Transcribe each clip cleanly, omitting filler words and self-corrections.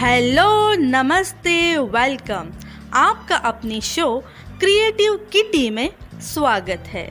Hello, नमस्ते, welcome. आपका अपनी शो क्रिएटिव किटी में स्वागत है।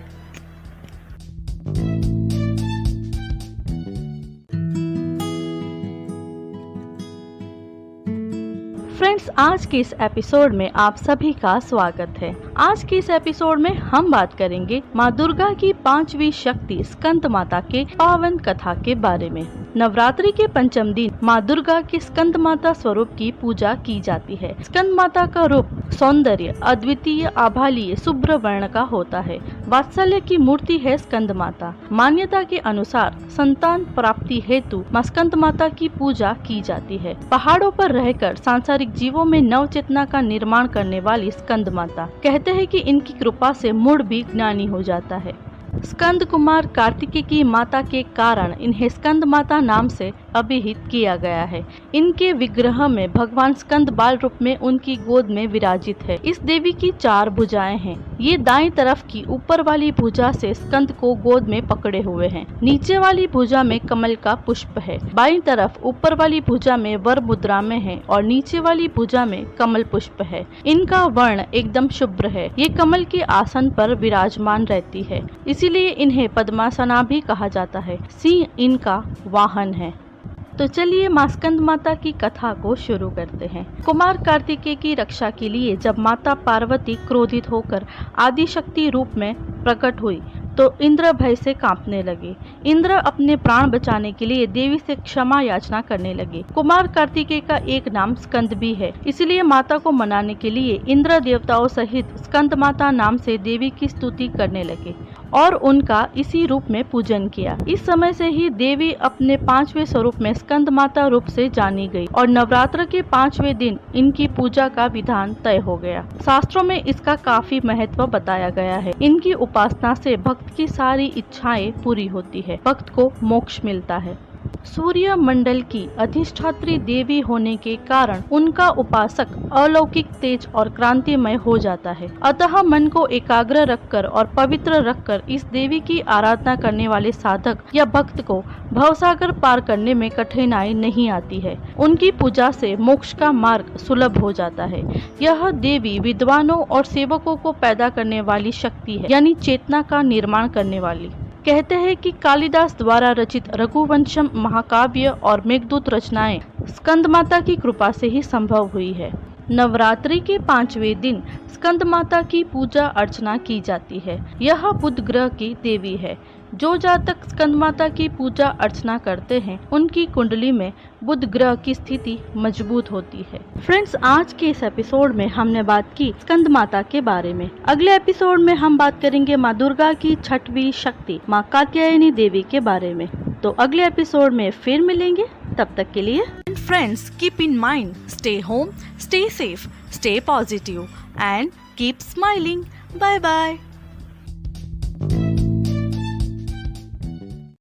फ्रेंड्स, आज के इस एपिसोड में आप सभी का स्वागत है। आज के इस एपिसोड में हम बात करेंगे माँ दुर्गा की 5वीं शक्ति स्कंद माता के पावन कथा के बारे में। नवरात्रि के पंचम दिन माँ दुर्गा के स्कंद माता स्वरूप की पूजा की जाती है। स्कंद माता का रूप सौंदर्य, अद्वितीय, आभालीय, शुभ्र वर्ण का होता है। वात्सल्य की मूर्ति है स्कंद माता। मान्यता के अनुसार संतान प्राप्ति हेतु माँ स्कंद माता की पूजा की जाती है। पहाड़ों पर रहकर सांसारिक जीवों में नव चेतना का निर्माण करने वाली स्कंद माता, कहते हैं कि इनकी कृपा से मूढ़ भी ज्ञानी हो जाता है। स्कंद कुमार कार्तिकेय की माता के कारण इन्हें स्कंद माता नाम से अभिहित किया गया है। इनके विग्रह में भगवान स्कंद बाल रूप में उनकी गोद में विराजित है। इस देवी की 4 भुजाएं हैं। ये दाईं तरफ की ऊपर वाली भुजा से स्कंद को गोद में पकड़े हुए हैं। नीचे वाली भुजा में कमल का पुष्प है। बाईं तरफ ऊपर वाली भुजा में वर मुद्रा में है और नीचे वाली भुजा में कमल पुष्प है। इनका वर्ण एकदम शुभ्र है। ये कमल के आसन पर विराजमान रहती है, इसीलिए इन्हें पद्मासना भी कहा जाता है। सिंह इनका वाहन है। तो चलिए माँ स्कंद माता की कथा को शुरू करते हैं। कुमार कार्तिकेय की रक्षा के लिए जब माता पार्वती क्रोधित होकर आदिशक्ति रूप में प्रकट हुई तो इंद्र भय से कांपने लगे। इंद्र अपने प्राण बचाने के लिए देवी से क्षमा याचना करने लगे। कुमार कार्तिकेय का एक नाम स्कंद भी है, इसलिए माता को मनाने के लिए इंद्र देवताओं सहित स्कंद माता नाम से देवी की स्तुति करने लगे और उनका इसी रूप में पूजन किया। इस समय से ही देवी अपने 5वें स्वरूप में स्कंद माता रूप से जानी गई और नवरात्र के 5वें दिन इनकी पूजा का विधान तय हो गया। शास्त्रों में इसका काफी महत्व बताया गया है। इनकी उपासना से भक्त की सारी इच्छाएं पूरी होती है, भक्त को मोक्ष मिलता है। सूर्य मंडल की अधिष्ठात्री देवी होने के कारण उनका उपासक अलौकिक तेज और क्रांतिमय हो जाता है। अतः मन को एकाग्र रखकर और पवित्र रखकर इस देवी की आराधना करने वाले साधक या भक्त को भवसागर पार करने में कठिनाई नहीं आती है। उनकी पूजा से मोक्ष का मार्ग सुलभ हो जाता है। यह देवी विद्वानों और सेवकों को पैदा करने वाली शक्ति है, यानी चेतना का निर्माण करने वाली। कहते हैं कि कालिदास द्वारा रचित रघुवंशम महाकाव्य और मेघदूत रचनाएं स्कंद माता की कृपा से ही संभव हुई है। नवरात्रि के 5वें दिन स्कंद माता की पूजा अर्चना की जाती है। यह बुध ग्रह की देवी है। जो जातक स्कंद माता की पूजा अर्चना करते हैं उनकी कुंडली में बुध ग्रह की स्थिति मजबूत होती है। फ्रेंड्स, आज के इस एपिसोड में हमने बात की स्कंद माता के बारे में। अगले एपिसोड में हम बात करेंगे माँ दुर्गा की 6वीं शक्ति माँ कात्यायनी देवी के बारे में। तो अगले एपिसोड में फिर मिलेंगे, तब तक के लिए friends keep in mind, stay home, stay safe, stay positive and keep smiling. Bye bye.